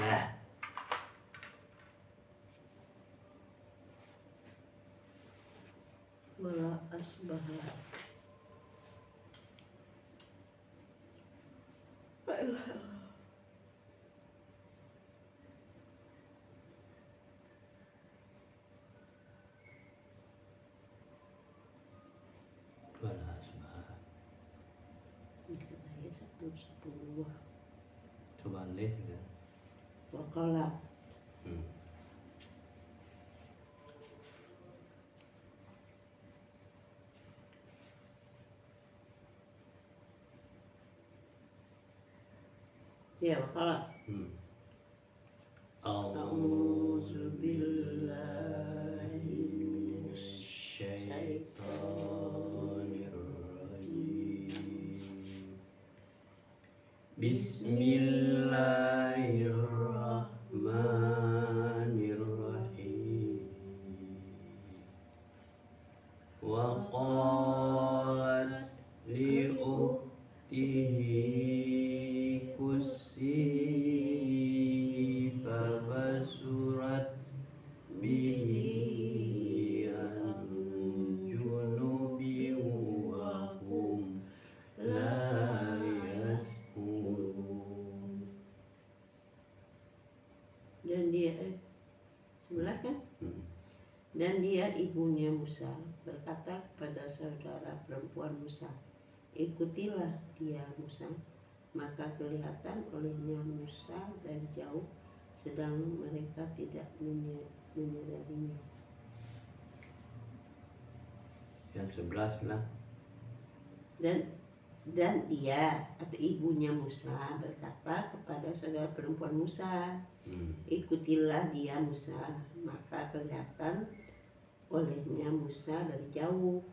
Nah, wala asbaha. wala asbaha. Katanya 10. Coba lihat kan. Wakala. Ya, wakala. A'udzu billahi minasy syaithanir rajim. Bismillahirrahmanirrahim. Wa qalat li ukhtihi qussi fabasurat bihi an junubi wa hum la yash'urun. Dan dia 11 kan? Dan dia ibunya Musa berkata kepada saudara perempuan Musa, ikutilah dia Musa. Maka kelihatan olehnya Musa dari jauh, sedang mereka tidak menyadarinya. Yang 11 lah. Dan dia atau ibunya Musa berkata kepada saudara perempuan Musa, ikutilah dia Musa. Maka kelihatan olehnya Musa dari jauh,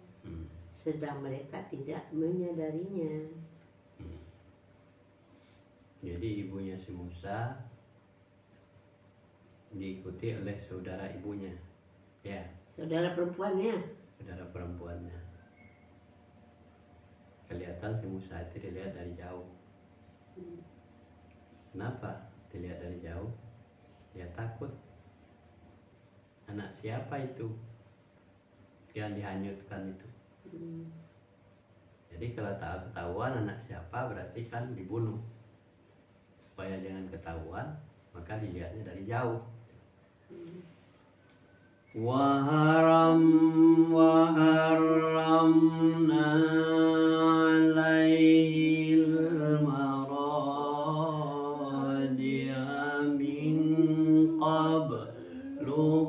sedang mereka tidak menyadarinya. Jadi ibunya si Musa diikuti oleh saudara ibunya, ya, Saudara perempuannya. saudara perempuannya. Kelihatan si Musa itu dilihat dari jauh. Kenapa dilihat dari jauh? Dia takut. Anak siapa itu yang dihanyutkan itu? Jadi kalau tak ketahuan anak siapa berarti kan dibunuh. Supaya jangan ketahuan, maka dilihatnya dari jauh. وحرمنا عليه المراضع من قبل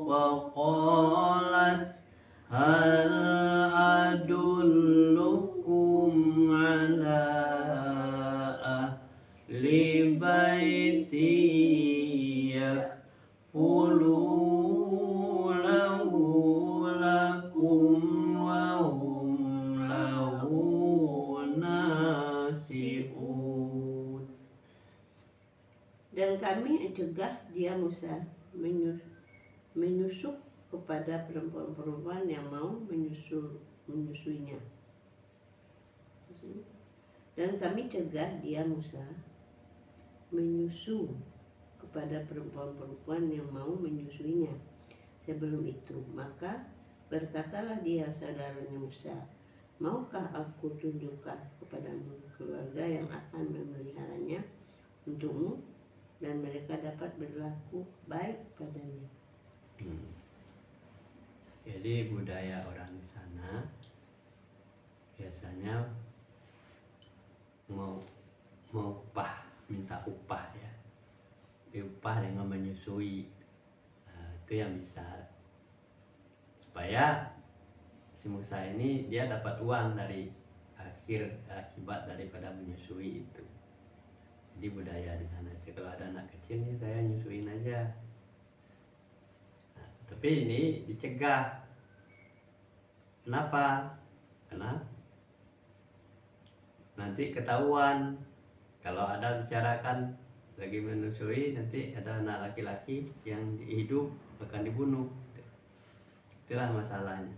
فقالت هل أدلكم على أهل بيت يكفلونه لكم وهم له ناصحون. Dan kami cegah dia Musa menyusup kepada perempuan-perempuan yang mau menyusuinya. Dan kami cegah dia Musa menyusu kepada perempuan-perempuan yang mau menyusuinya. Sebelum itu, maka berkatalah dia saudaranya Musa, maukah aku tunjukkan kepadamu keluarga yang akan memeliharanya untukmu dan mereka dapat berlaku baik padanya. Jadi budaya orang di sana biasanya mau minta upah ya, diupah dengan menyusui. Nah, itu yang bisa supaya si Musa ini dia dapat uang dari akibat daripada menyusui itu. Jadi budaya di sana itu kalau ada anak kecil nih saya nyusuin aja. Nah, tapi ini dicegah. Kenapa? Karena nanti ketahuan kalau ada bicarakan lagi menyusui, nanti ada anak laki-laki yang hidup akan dibunuh. Itulah masalahnya.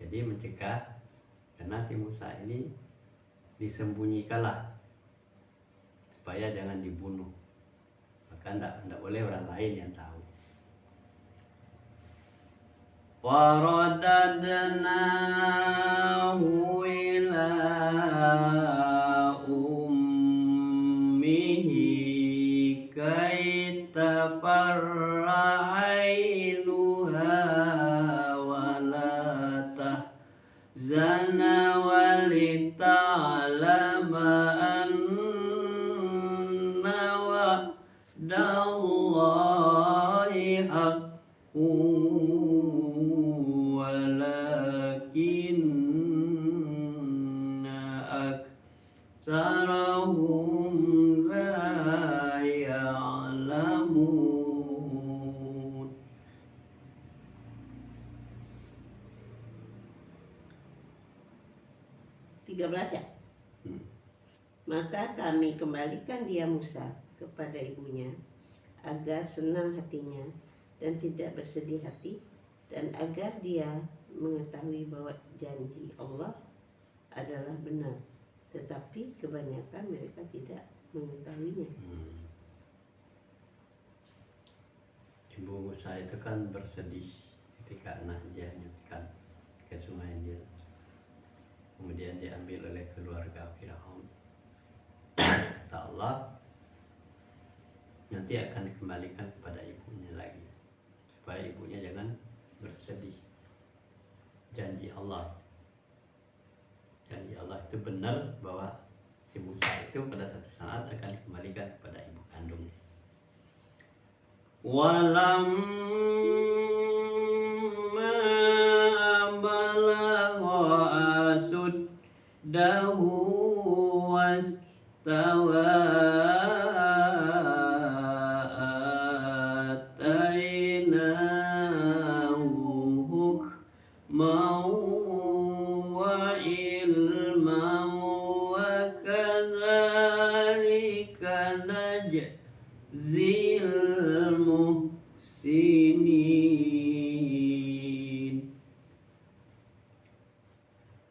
Jadi mencegah karena si Musa ini disembunyikanlah supaya jangan dibunuh. maka tidak boleh orang lain yang tahu. Waradadnahu ila ummihi kai tafarra ainuha wa la tahzana wa lita'lama anna wa'dallahi haqqun walakinna aktsarahum la ya'lamun. Ya. Maka kami kembalikan dia Musa kepada ibunya agar senang hatinya dan tidak bersedih hati, dan agar dia mengetahui bahwa janji Allah adalah benar, tetapi kebanyakan mereka tidak mengetahuinya. Ibu Musa itu kan bersedih ketika anaknya dihanyutkan ke Sungai Nil, kemudian diambil oleh keluarga Firaun. Kata Allah, nanti akan dikembalikan kepada ibunya lagi, supaya ibunya jangan bersedih. Janji Allah itu benar, bahwa si Musa itu pada satu saat akan dikembalikan kepada ibu kandungnya. Walamma balagha asuddahu wastawa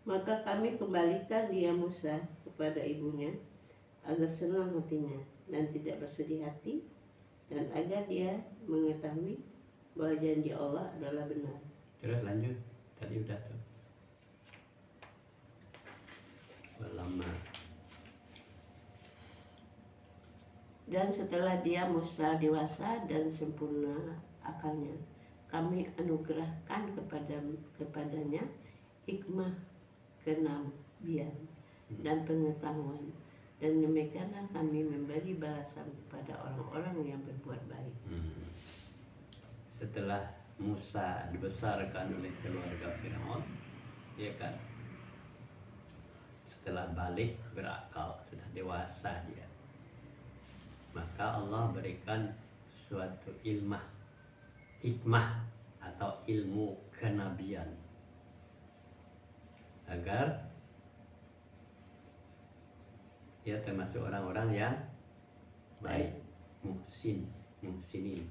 Maka kami kembalikan dia Musa kepada ibunya agar senang hatinya dan tidak bersedih hati, dan agar dia mengetahui bahwa janji Allah adalah benar. Terus lanjut, tadi udah tuh. Lama. Dan setelah dia Musa dewasa dan sempurna akalnya, kami anugerahkan kepadanya hikmah, kenabian, dan pengetahuan, dan demikianlah kami memberi balasan kepada orang-orang yang berbuat baik. Setelah Musa dibesarkan oleh keluarga Firaun, ya kan, setelah balik berakal, sudah dewasa dia, maka Allah berikan suatu hikmah atau ilmu kenabian, agar dia termasuk orang-orang yang baik, muhsinin.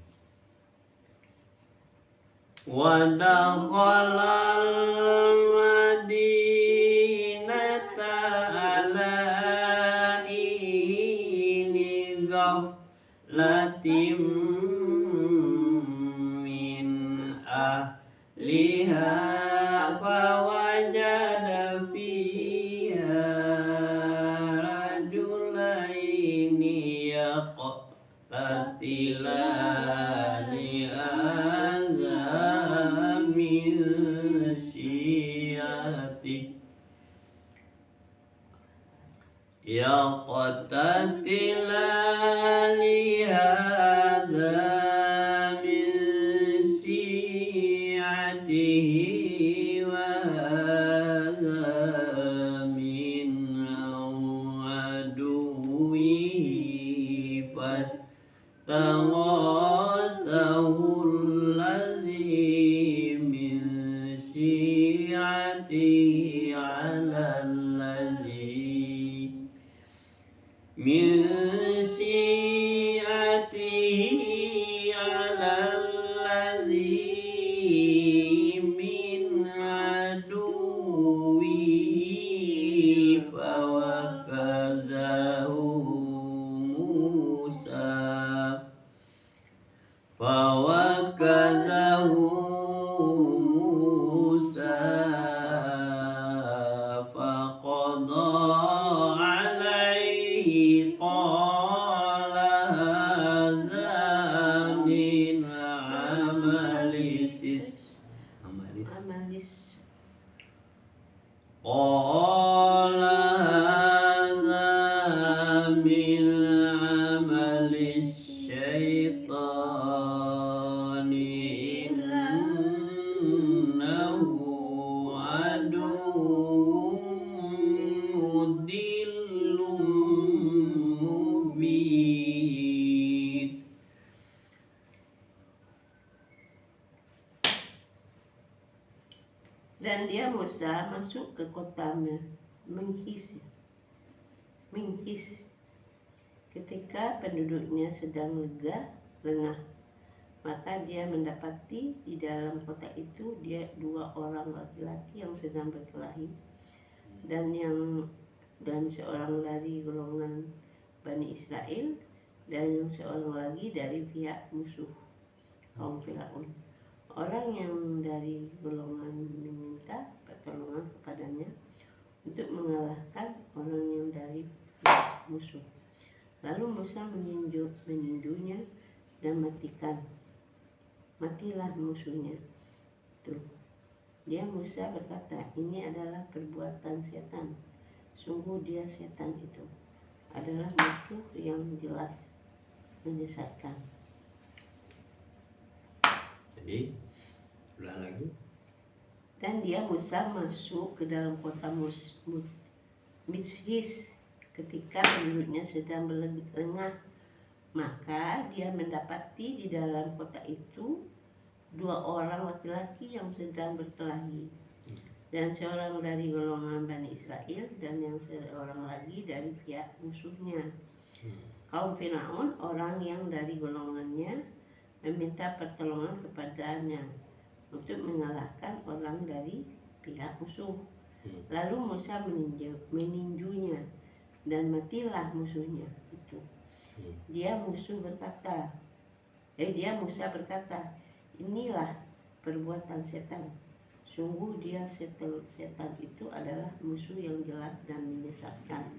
Wa dakhalal madinata ala ini ghaflatin min ahliha fawajada fiha rajulaini yaqtatilani yaqtatilani hadza min syi'atihi wa hadza min aduwwihi fastaghathahu alladhi min syi'atihi 'ala min syi'atihi 'ala alladhi min aduwwihi fawakazahu Musa Dan dia Musa masuk ke kota Menghis. Ketika penduduknya sedang lengah, maka dia mendapati di dalam kota itu dua orang laki-laki yang sedang berkelahi, dan seorang dari golongan Bani Israel, dan yang seorang lagi dari pihak musuh kaum Firaun. Orang yang dari golongan meminta pertolongan kepadanya untuk mengalahkan orang yang dari pihak musuh. Lalu Musa meninjunya dan matilah musuhnya. Tuh. Dia Musa berkata, ini adalah perbuatan setan. Sungguh dia setan itu adalah musuh yang jelas menyesatkan. Jadi ulang lagi. Dan dia Musa masuk ke dalam kota Menghis ketika penduduknya sedang lengah, maka dia mendapati di dalam kota itu dua orang laki-laki yang sedang berkelahi, dan seorang dari golongan Bani Israel dan yang seorang lagi dari pihak musuhnya kaum Firaun. Orang yang dari golongannya meminta pertolongan kepadanya untuk mengalahkan orang dari pihak musuh. Lalu Musa meninjunya dan matilah musuhnya itu. Dia Musa berkata, inilah perbuatan setan. Sungguh dia setan itu adalah musuh yang jelas dan menyesatkan.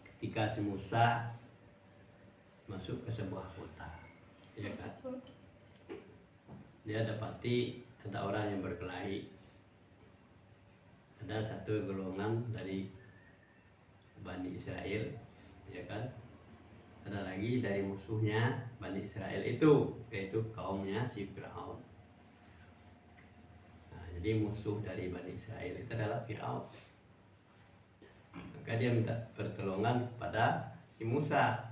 Ketika si Musa masuk ke sebuah kota, ya kan? Dia dapati ada orang yang berkelahi. Ada satu golongan dari Bani Israel, ya kan? Ada lagi dari musuhnya Bani Israel itu, yaitu kaumnya si Firaun. Nah, jadi musuh dari Bani Israel itu adalah Firaun. Maka dia minta pertolongan kepada si Musa.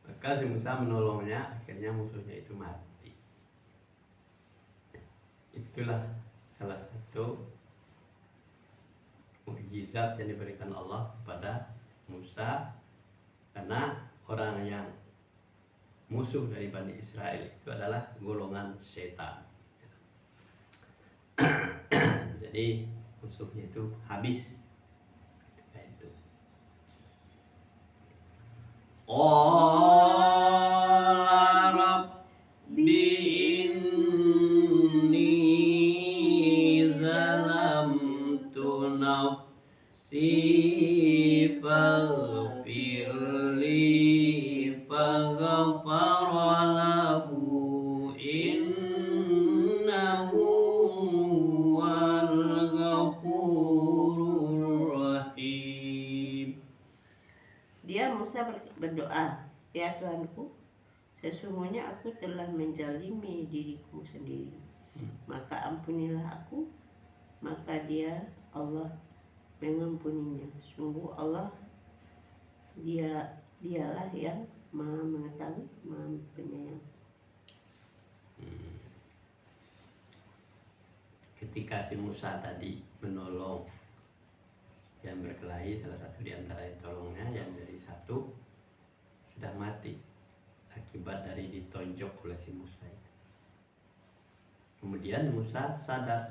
Maka si Musa menolongnya, akhirnya musuhnya itu mati. Itulah salah satu mukjizat yang diberikan Allah kepada Musa, karena orang yang musuh dari Bani Israel itu adalah golongan setan. Jadi musuhnya itu habis ketika itu. Qala rabbi inni zalamtu nafsi faghfirli faghfara lahu innahu huwal ghafurur rahim. Dia Musa berdoa, ya Tuhanku, sesungguhnya aku telah menzalimi diriku sendiri, maka ampunilah aku. Maka dia Allah mengampuninya. Sungguh Allah dialah yang Maha Mengetahui, Maha Penyayang. Ketika si Musa tadi menolong yang berkelahi, salah satu di antara tolongnya yang dari satu sudah mati akibat dari ditonjok oleh si Musa itu. Kemudian Musa sadar,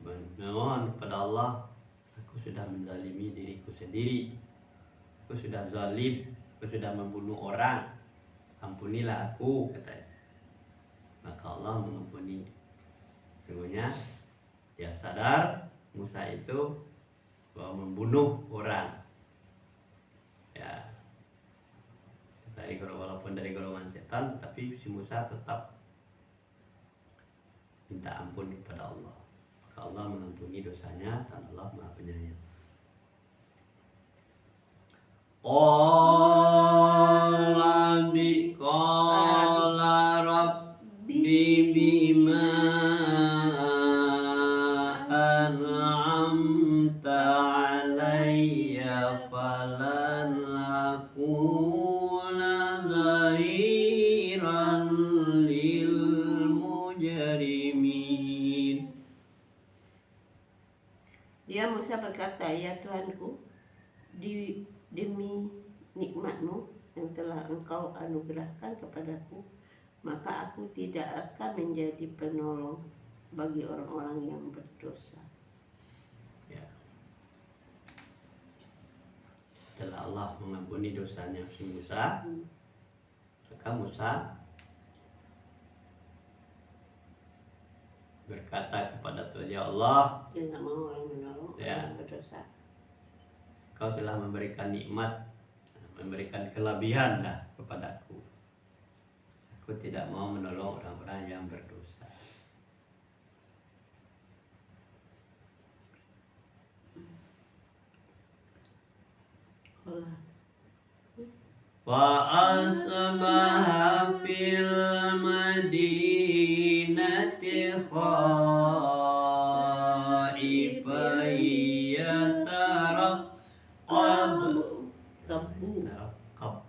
memohon kepada Allah, aku sudah menzalimi diriku sendiri, aku sudah zalim, aku sudah membunuh orang, ampunilah aku, katanya. Maka Allah mengampuni. Sungguhnya dia sadar Musa itu bahwa membunuh orang, ya, walaupun dari golongan setan, tapi si Musa tetap minta ampun kepada Allah. Maka Allah mengampuni dosanya dan Allah Maha Penyayang. Qala rabbi bima an'amta alayya falan akuna zahiran lil Dia Musa berkata, ya Tuhanku, demi nikmat-Mu yang telah Engkau anugerahkan kepadaku, maka aku tidak akan menjadi penolong bagi orang-orang yang berdosa. Ya. Setelah Allah mengampuni dosanya si Musa, maka Musa berkata kepada Tuhan, ya Allah, Dia tidak mau orang menolong Ya. orang yang berdosa. Kau telah memberikan nikmat, memberikan kelebihan kepadaku. Aku tidak mau menolong orang-orang yang berdosa. Allah. Wa asbaha fil madinati khaifan yataraqqab.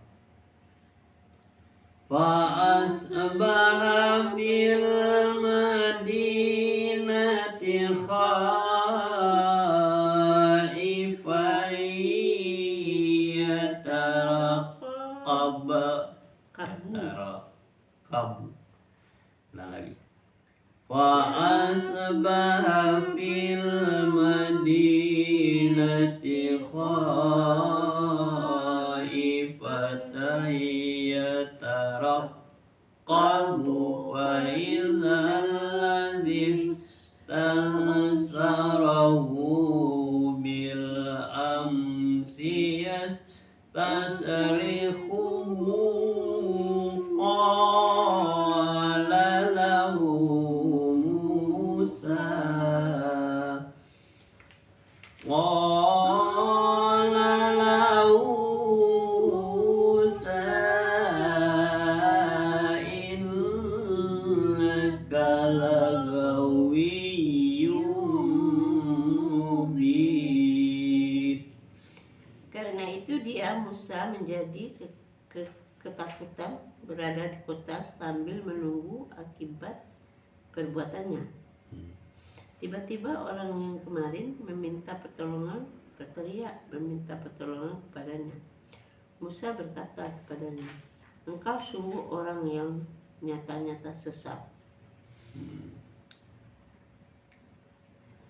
Fa asbaha fil madinati khaifan yataraqqab. Ulang lagi. Wa asbaha fil madinati khaifatan yataraqqabu wa idzal ladzi istansarahu bil amsi yastasrihuhu qala lahu Musa innaka lagawiyyun mubin. Karena itu dia Musa menjadi ketakutan berada di kota sambil menunggu akibat perbuatannya. Tiba-tiba orang yang kemarin meminta pertolongan berteriak meminta pertolongan kepadanya. Musa berkata kepadanya, engkau sungguh orang yang nyata-nyata sesat.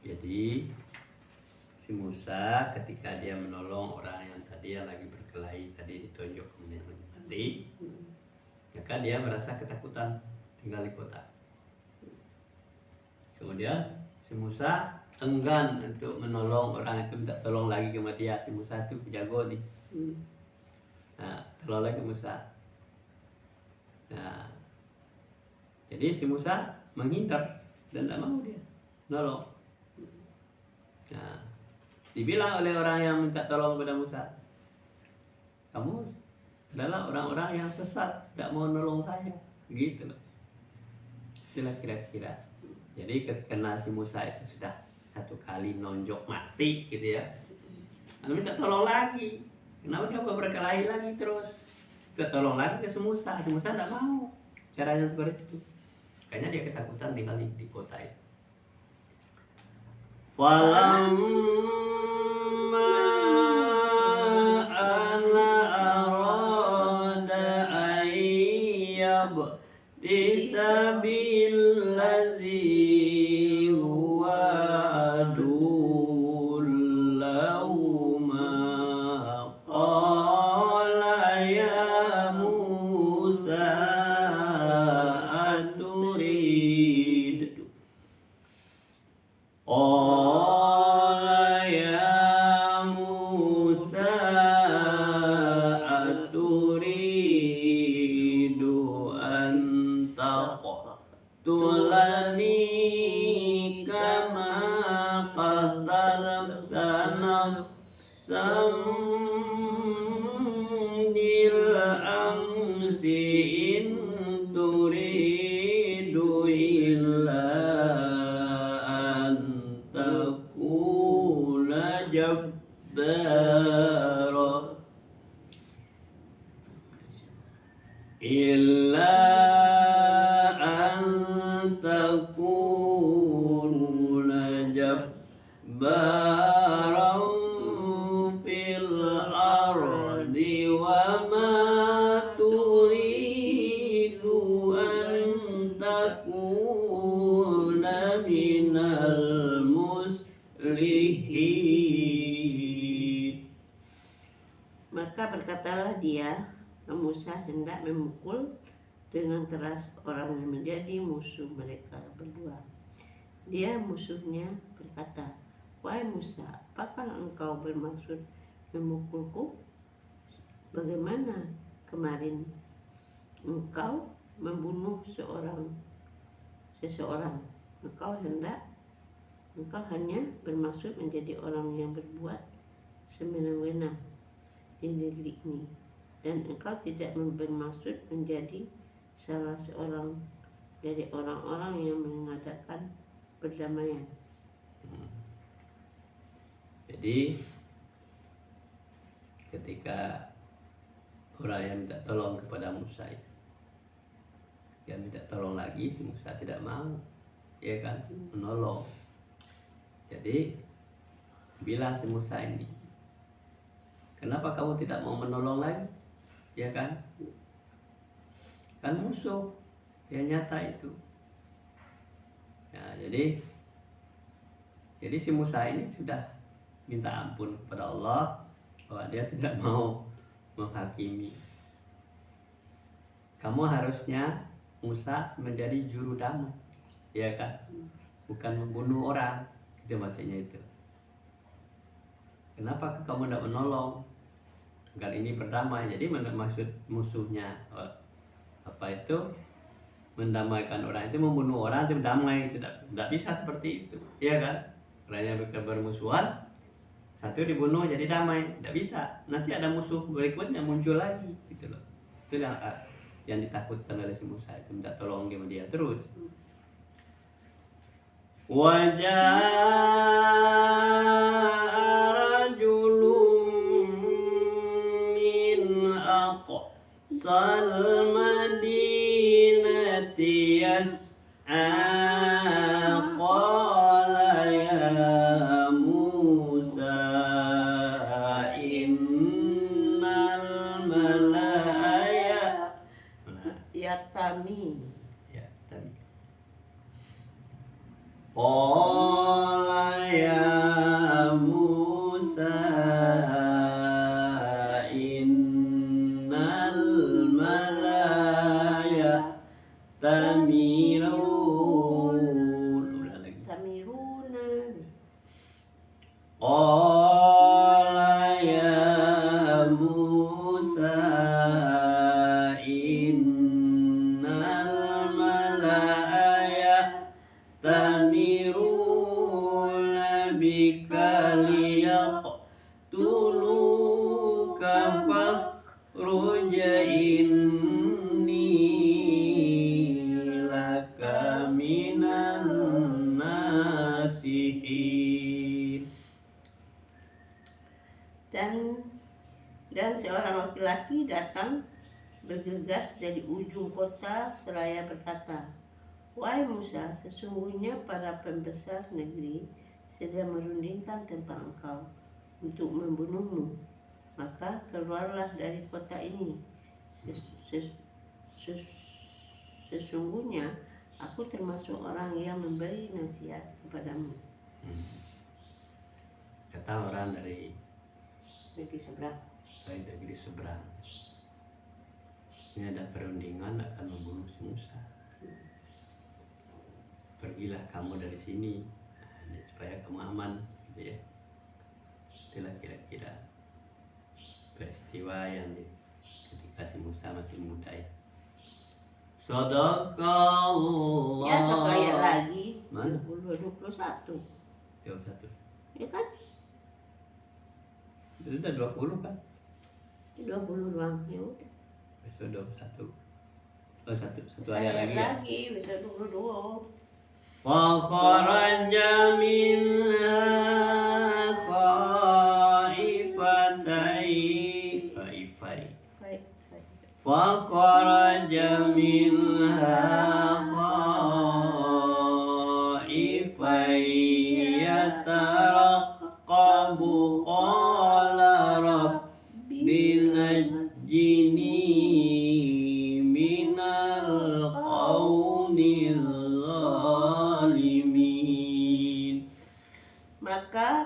Jadi si Musa ketika dia menolong orang yang tadi yang lagi berkelahi tadi ditunjuk menjadi mati, maka dia merasa ketakutan tinggal di kota. Kemudian si Musa enggan untuk menolong orang itu, minta tolong lagi sama dia. Si Musa itu jago nih. Nah, tolong lagi Musa. Nah, jadi si Musa menghindar dan tidak mau dia nolong. Nah, dibilang oleh orang yang minta tolong kepada Musa, kamu adalah orang-orang yang sesat, tidak mau nolong saya, gitu loh. Itulah kira-kira. Jadi karena si Musa itu sudah satu kali nonjok mati, gitu ya, lalu minta tolong lagi. Kenapa dia berkelahi lagi terus? Minta tolong lagi ke si Musa tidak mau. Caranya seperti itu. Kayaknya dia ketakutan tinggal di kota itu. Walamma ana arada ayyab disabillazi huwa adul lahuma qala ya Musa aturid qala ya Musa aturidu an taqtulani kama qatalta nafsan bil amsi in turidu illa an takuna jabbara illa an takuna istikbaran fil ardi wa ma turidu an takuna minal muslihin. Maka berkatalah dia, Musa hendak memukul dengan keras orang yang menjadi musuh mereka berdua. Dia musuhnya berkata, "Wahai Musa, apakah engkau bermaksud memukulku? Bagaimana kemarin engkau membunuh seseorang? Engkau hanya bermaksud menjadi orang yang berbuat semena-mena di negeri ini, dan engkau tidak bermaksud menjadi salah seorang dari orang-orang yang mengadakan perdamaian." Jadi ketika orang yang minta tolong kepada Musa itu, dia minta tolong lagi, si Musa tidak mau, ya kan, menolong. Jadi bilang si Musa ini, kenapa kamu tidak mau menolong lagi, ya kan? Kan musuh yang nyata itu. Nah, jadi si Musa ini sudah minta ampun kepada Allah bahwa dia tidak mau menghakimi. Kamu harusnya Musa menjadi juru damai, ya kan? Bukan membunuh orang, itu maksudnya itu. Kenapa kamu tidak menolong agar ini berdamai? Jadi maksud musuhnya apa itu? Mendamaikan orang itu membunuh orang itu damai, tidak bisa seperti itu, ya kan? Orang yang bermusuhan, satu dibunuh jadi damai, tidak bisa. Nanti ada musuh berikutnya muncul lagi, gitu loh. Itu yang ditakutkan oleh si Musa itu, minta tolong dia terus. Wajah rajulun min aqsal madinati yas'a qala ya Musa innal malaya Yatami. Qala ya Musa innal malaya tamirun. Ulang lagi. Tamiruna. Qala ya Musa innal malaya tamiruna bika liyaqtuluka fakhruj inni laka minan nasihin. Dan seorang laki-laki datang bergegas dari ujung kota seraya berkata, "Wahai Musa, sesungguhnya para pembesar negeri sedang merundingkan tentang engkau untuk membunuhmu. Maka keluarlah dari kota ini. Sesungguhnya aku termasuk orang yang memberi nasihat kepadamu." Kata orang dari Negeri seberang. Ini ada perundingan akan membunuh si Musa. Pergilah kamu dari sini, supaya kamu aman, gitu ya. Itulah kira-kira peristiwa yang ketika si Musa masih muda ya. Sadaqallah. Ya, satu ayat lagi. Mana? 21. 21. Ya kan? Itu udah 20 kan? 20 doang. Ya udah. Besok 21. Oh, satu ayat lagi ya. Bisa 22. Wa kharaja minha khaifai. Wa kharaja minha khaifai yatara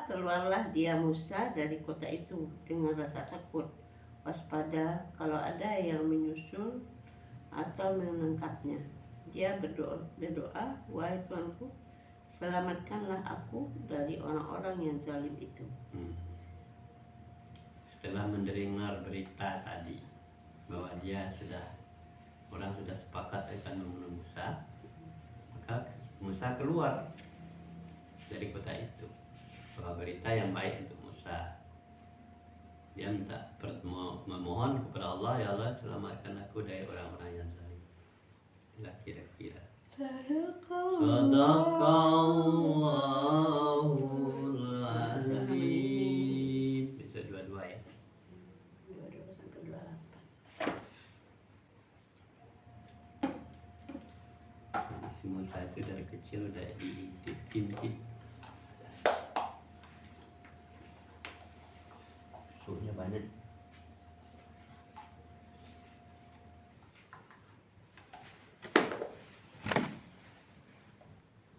keluarlah dia Musa dari kota itu dengan rasa takut, waspada kalau ada yang menyusul atau menangkapnya. Dia berdoa, wahai Tuanku, selamatkanlah aku dari orang-orang yang zalim itu. Setelah mendengar berita tadi bahwa orang sudah sepakat akan membunuh Musa, maka Musa keluar dari kota itu. Bahwa berita yang baik untuk Musa. Dia memohon kepada Allah, ya Allah selamatkan aku dari orang-orang yang zalim. Itulah kira-kira. Sadaqallahul azim. Bisa dua-dua ya. 22 sampai 28. Si Musa itu dari kecil udah diintip-intip. Suhunya banyak.